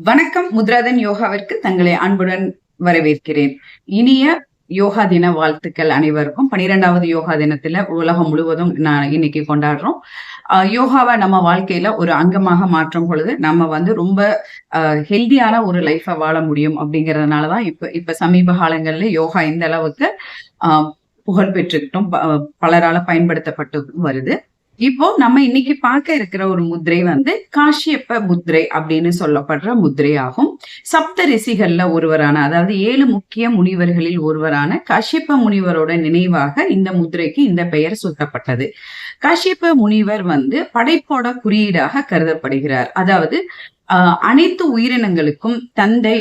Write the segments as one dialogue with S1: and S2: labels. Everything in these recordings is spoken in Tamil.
S1: வணக்கம். முத்ராதன் யோகாவிற்கு தங்களை அன்புடன் வரவேற்கிறேன். இனிய யோகா தின வாழ்த்துக்கள் அனைவருக்கும். 12வது யோகா தினத்துல உலகம் முழுவதும் இன்னைக்கு கொண்டாடுறோம். யோகாவை நம்ம வாழ்க்கையில ஒரு அங்கமாக மாற்றும் பொழுது நம்ம வந்து ரொம்ப ஹெல்தியான ஒரு லைஃபை வாழ முடியும் அப்படிங்கறதுனாலதான் இப்ப சமீப காலங்கள்ல யோகா இந்த அளவுக்கு புகழ் பெற்றுக்கிட்டும் பலரால பயன்படுத்தப்பட்டு வருது. இப்போ நம்ம இன்னைக்கு பார்க்க இருக்கிற ஒரு முத்திரை வந்து காஷ்யப்ப முத்திரை அப்படின்னு சொல்லப்படுற முத்திரை ஆகும். சப்த ரிஷிகள்ல ஒருவரான, அதாவது 7 முக்கிய முனிவர்களில் ஒருவரான காஷ்யப்ப முனிவரோட நினைவாக இந்த முத்திரைக்கு இந்த பெயர் சூட்டப்பட்டது. காஷ்யப்ப முனிவர் வந்து படைப்போட குறியீடாக கருதப்படுகிறார். அதாவது அனைத்து உயிரினங்களுக்கும் தந்தை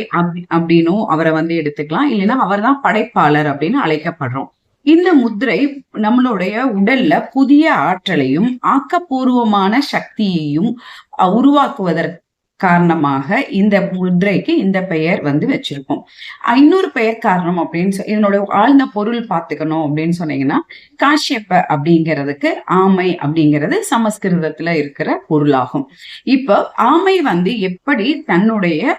S1: அப்படின்னும் அவரை வந்து எடுத்துக்கலாம். இல்லைன்னா அவர் தான் படைப்பாளர் அப்படின்னு அழைக்கப்படுறோம். இந்த முத்திரை நம்மளுடைய உடல்ல புதிய ஆற்றலையும் ஆக்கப்பூர்வமான சக்தியையும் உருவாக்குவதற்கு காரணமாக இந்த முத்திரைக்கு இந்த பெயர் வந்து வச்சிருக்கோம். இன்னொரு பெயர் காரணம் அப்படின்னு இதனோட ஆழ்ந்த பொருள் பார்த்துக்கணும் அப்படின்னு சொன்னீங்கன்னா, காஷ்யப்ப அப்படிங்கிறதுக்கு ஆமை அப்படிங்கிறது சமஸ்கிருதத்துல இருக்கிற பொருளாகும். இப்போ ஆமை வந்து எப்படி தன்னுடைய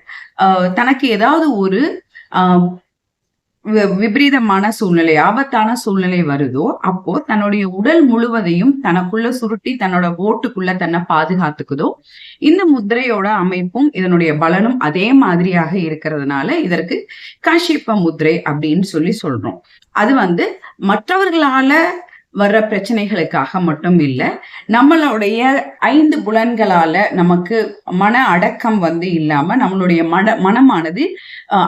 S1: தனக்கு ஏதாவது ஒரு விபரீதமான சூழ்நிலை, ஆபத்தான சூழ்நிலை வருதோ அப்போ தன்னுடைய உடல் முழுவதையும் தனக்குள்ள சுருட்டி தன்னோட ஓட்டுக்குள்ள தன்னை பாதுகாத்துக்குதோ, இந்த முத்திரையோட அமைப்பும் இதனுடைய பலனும் அதே மாதிரியாக இருக்கிறதுனால இதற்கு காஷ்யப்ப முத்திரை அப்படின்னு சொல்றோம். அது வந்து மற்றவர்களால வர்ற பிரச்சனைகளுக்காக மட்டும் இல்லை, நம்மளுடைய 5 புலன்களால நமக்கு மன அடக்கம் வந்து இல்லாம நம்மளுடைய மனமானது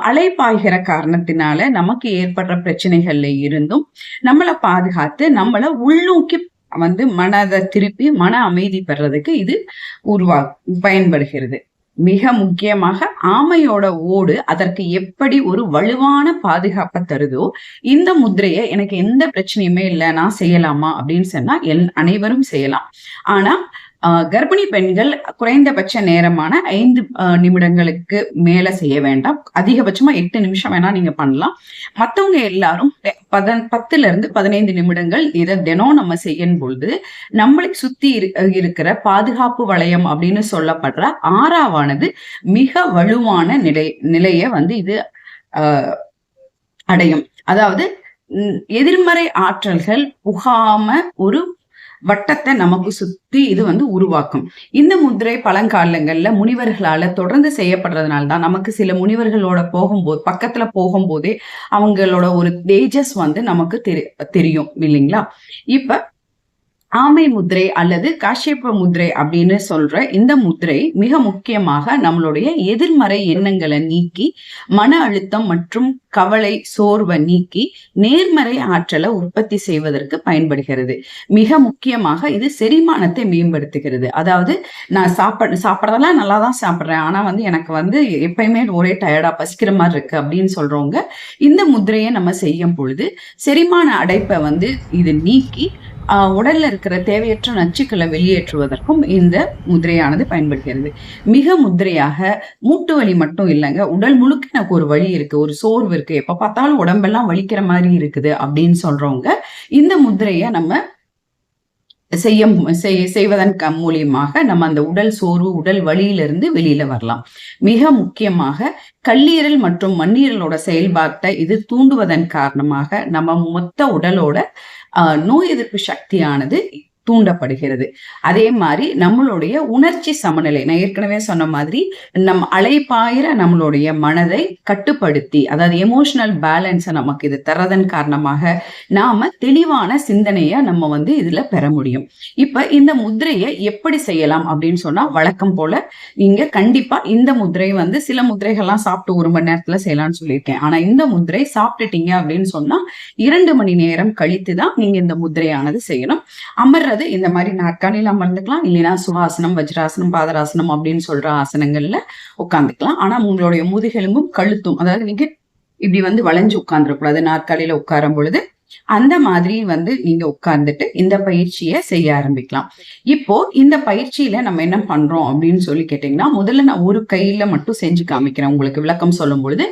S1: அலைப்பாய்கிற காரணத்தினால நமக்கு ஏற்படுற பிரச்சனைகள்ல இருந்தும் நம்மளை பாதுகாத்து நம்மளை உள்நோக்கி வந்து மனதை திருப்பி மன அமைதி பெறதுக்கு இது பயன்படுகிறது. மிக முக்கியமாக ஆமையோட ஓடு அதற்கு எப்படி ஒரு வலுவான பாதுகாப்பை தருதோ, இந்த முத்திரையை எனக்கு எந்த பிரச்சனையுமே இல்லை நான் செய்யலாமா அப்படின்னு சொன்னா அனைவரும் செய்யலாம். ஆனா கர்ப்பிணி பெண்கள் குறைந்தபட்ச நேரமான 5 நிமிடங்களுக்கு மேல செய்ய வேண்டாம். அதிகபட்சமா 8 நிமிஷம் வேணா நீங்க பண்ணலாம். மத்தவங்க எல்லாரும் 10ல இருந்து 15 நிமிடங்கள் இதை தினம் நம்ம செய்யும் பொழுது நம்மளுக்கு சுத்தி இருக்கிற பாதுகாப்பு வளையம் அப்படின்னு சொல்லப்படுற ஆறாவானது மிக வலுவான நிலைய வந்து இது அடையும். அதாவது எதிர்மறை ஆற்றல்கள் புகாம ஒரு வட்டத்தை நமக்கு சுத்தி இது வந்து உருவாக்கும். இந்த முத்திரை பழங்காலங்கள்ல முனிவர்களால தொடர்ந்து செய்யப்படுறதுனால தான் நமக்கு சில முனிவர்களோட பக்கத்துல போகும்போதே அவங்களோட ஒரு தேஜஸ் வந்து நமக்கு தெரியும் இல்லைங்களா? இப்ப ஆமை முத்திரை அல்லது காஷ்யப்ப முத்திரை அப்படின்னு சொல்ற இந்த முத்திரை மிக முக்கியமாக நம்மளுடைய எதிர்மறை எண்ணங்களை நீக்கி மன அழுத்தம் மற்றும் கவலை சோர்வை நீக்கி நேர்மறை ஆற்றலை உற்பத்தி செய்வதற்கு பயன்படுகிறது. மிக முக்கியமாக இது செரிமானத்தை மேம்படுத்துகிறது. அதாவது நான் சாப்பிட்றதெல்லாம் நல்லா தான் சாப்பிட்றேன், ஆனா வந்து எனக்கு வந்து எப்பயுமே ஒரே டயர்டா பசிக்கிற மாதிரி இருக்கு அப்படின்னு சொல்றவங்க இந்த முத்திரையை நம்ம செய்யும் பொழுது செரிமான அடைப்பை வந்து இது நீக்கி உடல்ல இருக்கிற தேவையற்ற நச்சுக்களை வெளியேற்றுவதற்கும் இந்த முத்திரையானது பயன்படுகிறது. மிக முத்திரையாக மூட்டு வலி மட்டும் இல்லைங்க, உடல் முழுக்க எனக்கு ஒரு வலி இருக்கு, ஒரு சோர்வு இருக்கு, எப்ப பார்த்தாலும் உடம்பெல்லாம் வலிக்கிற மாதிரி இருக்குது அப்படின்னு சொல்றவங்க இந்த முத்திரைய நம்ம செய்வதன் மூலியமாக நம்ம அந்த உடல் சோர்வு உடல் வலியிலிருந்து வெளியில வரலாம். மிக முக்கியமாக கல்லீரல் மற்றும் மண்ணீரலோட செயல்பாட்டை இது தூண்டுவதன் காரணமாக நம்ம மொத்த உடலோட நோய் எதிர்ப்பு சக்தியானது தூண்டப்படுகிறது. அதே மாதிரி நம்மளுடைய உணர்ச்சி சமநிலை, நான் ஏற்கனவே சொன்ன மாதிரி நம் அலைப்பாயிர நம்மளுடைய மனதை கட்டுப்படுத்தி, அதாவது எமோஷனல் பேலன்ஸை நமக்கு இது தரதன் காரணமாக நாம தெளிவான சிந்தனைய நம்ம வந்து இதுல பெற முடியும். இப்ப இந்த முத்திரையை எப்படி செய்யலாம் அப்படின்னு சொன்னா, வழக்கம் போல நீங்க கண்டிப்பா இந்த முத்திரை வந்து சில முத்திரைகள்லாம் சாப்பிட்டு 1 மணி நேரத்துல செய்யலாம்னு சொல்லியிருக்கேன். ஆனா இந்த முத்திரை சாப்பிட்டுட்டீங்க அப்படின்னு சொன்னா 2 மணி நேரம் கழித்து தான் நீங்க இந்த முத்திரையானது செய்யணும். இந்த மாதிரி நாற்காலியில் அமர்ந்துக்கலாம், இல்லைன்னா சுகாசனம் வஜ்ராசனம் பாதராசனம் அப்படின்னு சொல்ற ஆசனங்கள்ல உட்காந்துக்கலாம். ஆனா உங்களுடைய முதுகெலும்பும் கழுத்தும், அதாவது நீங்க இப்படி வந்து வளைஞ்சு உட்கார்ந்துடக்கூடாது. நாற்காலியில உட்காரும் பொழுது அந்த மாதிரி வந்து நீங்க உட்கார்ந்துட்டு இந்த பயிற்சியை செய்ய ஆரம்பிக்கலாம். இப்போ இந்த பயிற்சியில நம்ம என்ன பண்றோம் அப்படின்னு சொல்லி கேட்டீங்கன்னா, முதல்ல நான் ஒரு கையில மட்டும் செஞ்சு காமிக்கிறேன் உங்களுக்கு விளக்கம் சொல்லும் பொழுது.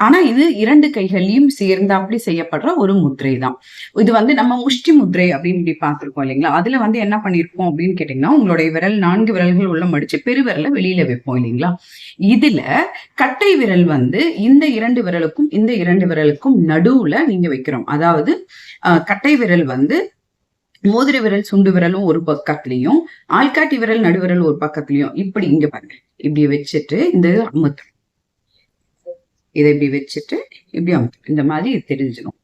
S1: ஆனா இது 2 கைகள்லயும் சேர்ந்தாப்படி செய்யப்படுற ஒரு முத்திரை தான். இது வந்து நம்ம முஷ்டி முத்திரை அப்படின்னு இப்படி பார்த்திருக்கோம் இல்லைங்களா? அதுல வந்து என்ன பண்ணிருப்போம் அப்படின்னு கேட்டீங்கன்னா, உங்களுடைய விரல் 4 விரல்கள் உள்ள மடிச்சு பெருவிரல வெளியில வைப்போம் இல்லைங்களா? இதுல கட்டை விரல் வந்து இந்த 2 விரலுக்கும் இந்த 2 விரலுக்கும் நடுவுல நீங்க வைக்கிறோம். அதாவது கட்டை விரல் வந்து மோதிர விரல் சுண்டு விரலும் ஒரு பக்கத்துலயும், ஆள்காட்டி விரல் நடுவிரல் ஒரு பக்கத்துலயும் இப்படி இங்க பாருங்க. இப்படி வச்சுட்டு இந்த அமுத்து. இதை இப்படி வச்சுட்டு இப்படி அமுத்து. இந்த மாதிரி தெரிஞ்சிடும்.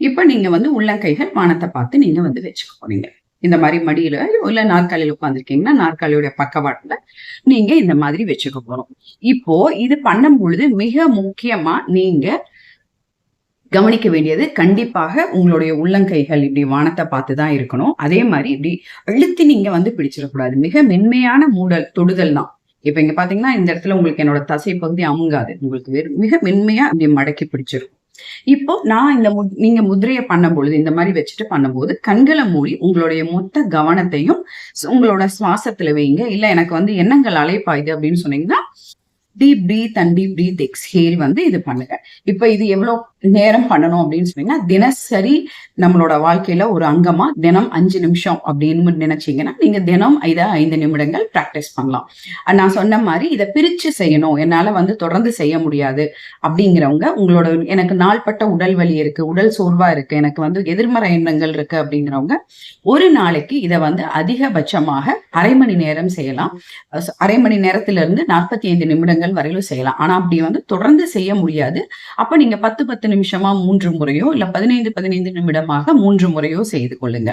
S1: இப்ப நீங்க வந்து உள்ளங்கைகள் வானத்தை பார்த்து நீங்க வந்து வச்சுக்க போறீங்க. இந்த மாதிரி மடியில இல்ல நாற்காலியில உட்காந்துருக்கீங்கன்னா நாற்காலியோட பக்கவாட்டுல நீங்க இந்த மாதிரி வச்சுக்க போறோம். இப்போ இது பண்ணும் பொழுது மிக முக்கியமா நீங்க கவனிக்க வேண்டியது கண்டிப்பாக உங்களுடைய உள்ளங்கைகள் இப்படி வானத்தை பார்த்துதான் இருக்கணும். அதே மாதிரி இப்படி அழுத்தி நீங்க வந்து பிடிச்சிடக்கூடாது. மிக மென்மையான தொடுதல் தான். இப்ப இங்க பாத்தீங்கன்னா இந்த இடத்துல உங்களுக்கு என்னோட தசை பகுதி அமுங்காது. உங்களுக்கு மிக மென்மையா அப்படி மடக்கி பிடிச்சிருக்கும். இப்போ நான் நீங்க முதிரையை பண்ணும் பொழுது இந்த மாதிரி வச்சுட்டு பண்ணும்போது கண்களை மூடி உங்களுடைய மொத்த கவனத்தையும் உங்களோட சுவாசத்துல வைங்க. இல்ல எனக்கு வந்து எண்ணங்கள் அலைப்பாயுது அப்படின்னு சொன்னீங்கன்னா deep breath and deep breath exhale வந்து இது பண்ணுங்க. இப்ப இது எவ்வளவு நேரம் பண்ணணும் அப்படின்னு சொன்னீங்கன்னா, தினசரி நம்மளோட வாழ்க்கையில ஒரு அங்கமா தினம் 5 நிமிஷம் அப்படின்னு நினைச்சீங்கன்னா நீங்க தினம் 5 நிமிடங்கள் பிராக்டிஸ் பண்ணலாம். நான் சொன்ன மாதிரி இதை பிரிச்சு செய்யணும், என்னால வந்து தொடர்ந்து செய்ய முடியாது அப்படிங்கிறவங்க, உங்களோட எனக்கு நாள்பட்ட உடல் வலி இருக்கு, உடல் சோர்வா இருக்கு, எனக்கு வந்து எதிர்மறை எண்ணங்கள் இருக்கு அப்படிங்கிறவங்க ஒரு நாளைக்கு இதை வந்து அதிகபட்சமாக அரை மணி நேரம் செய்யலாம். அரை மணி நேரத்துல இருந்து 45 நிமிடங்கள் வரையிலும் செய்யலாம். ஆனா அப்படி வந்து தொடர்ந்து செய்ய முடியாது. அப்ப நீங்க 10 நிமிஷமா 3 முறையோ இல்ல 15 நிமிடமாக 3 முறையோ செய்து கொள்ளுங்க.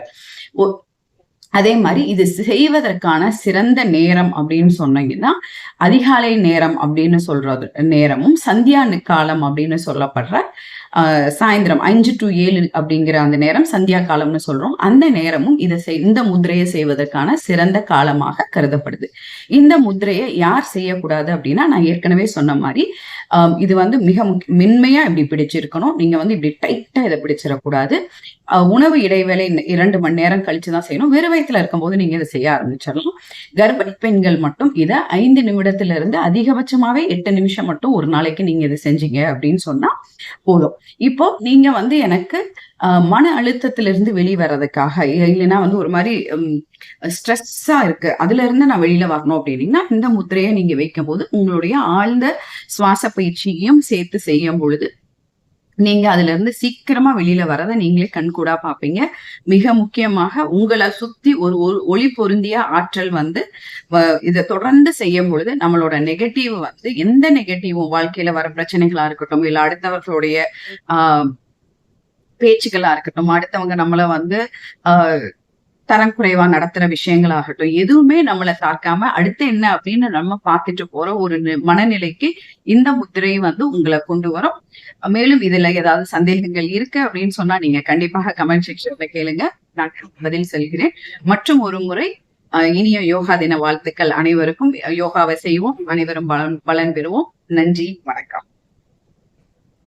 S1: அதே மாதிரி இது செய்வதற்கான சிறந்த நேரம் அப்படின்னு சொன்னீங்கன்னா, அதிகாலை நேரம் அப்படின்னு சொல்றது நேரமும், சந்தியா காலம் அப்படின்னு சொல்லப்படுற சாயந்திரம் 5 to 7 அப்படிங்கிற அந்த நேரம் சந்தியா காலம்னு சொல்றோம். அந்த நேரமும் இந்த முத்திரையை செய்வதற்கான சிறந்த காலமாக கருதப்படுது. இந்த முத்திரையை யார் செய்யக்கூடாது அப்படின்னா, நான் ஏற்கனவே சொன்ன மாதிரி இது வந்து மிக மென்மையா இப்படி பிடிச்சிருக்கணும். நீங்க வந்து இப்படி டைட்டா இதை பிடிச்சிடக்கூடாது. உணவு இடைவேளை 2 மணி நேரம் கழிச்சுதான் செய்யணும். வெறும் வயிற்றுல இருக்கும்போது நீங்க இதை செய்ய ஆரம்பிச்சிடலாம். கர்ப்பிணி பெண்கள் மட்டும் இதை 5 நிமிடத்துல இருந்து அதிகபட்சமாவே 8 நிமிஷம் மட்டும் ஒரு நாளைக்கு நீங்க இதை செஞ்சீங்க அப்படின்னு சொன்னா போதும். இப்போ நீங்க வந்து எனக்கு மன அழுத்தத்திலிருந்து வெளிவரதுக்காக இல்லைன்னா வந்து ஒரு மாதிரி ஸ்ட்ரெஸ்ஸா இருக்கு, அதுல இருந்து நான் வெளியில வரணும் அப்படின்னீங்கன்னா இந்த முத்திரையை நீங்க வைக்கும் போது உங்களுடைய ஆழ்ந்த சுவாச பயிற்சியையும் சேர்த்து செய்யும் பொழுது நீங்க அதுல இருந்து சீக்கிரமா வெளியில வரதை நீங்களே கண்கூடா பாப்பீங்க. மிக முக்கியமாக உங்களை சுத்தி ஒரு ஒளி பொருந்திய ஆற்றல் வந்து இதை தொடர்ந்து செய்யும் பொழுது நம்மளோட நெகட்டிவ் வந்து எந்த நெகட்டிவும் வாழ்க்கையில வர பிரச்சனைகளா இருக்கட்டும், இல்ல அடுத்தவர்களுடைய பேச்சுக்களா இருக்கட்டும், அடுத்தவங்க நம்மள வந்து தரம் குறைவா நடத்துற விஷயங்களாகட்டும், எதுவுமே நம்மளை தாக்காம அடுத்து என்ன அப்படின்னு நம்ம பார்த்துட்டு போற ஒரு மனநிலைக்கு இந்த முத்திரை வந்து உங்களை கொண்டு வரும். மேலும் இதுல ஏதாவது சந்தேகங்கள் இருக்கு அப்படின்னு சொன்னா நீங்க கண்டிப்பாக கமெண்ட் செக்ஷன்ல கேளுங்க, நான் பதில் சொல்கிறேன். மற்றும் ஒரு முறை இனிய யோகா தின வாழ்த்துக்கள் அனைவருக்கும். யோகாவை செய்வோம், அனைவரும் பலன் பெறுவோம். நன்றி, வணக்கம்.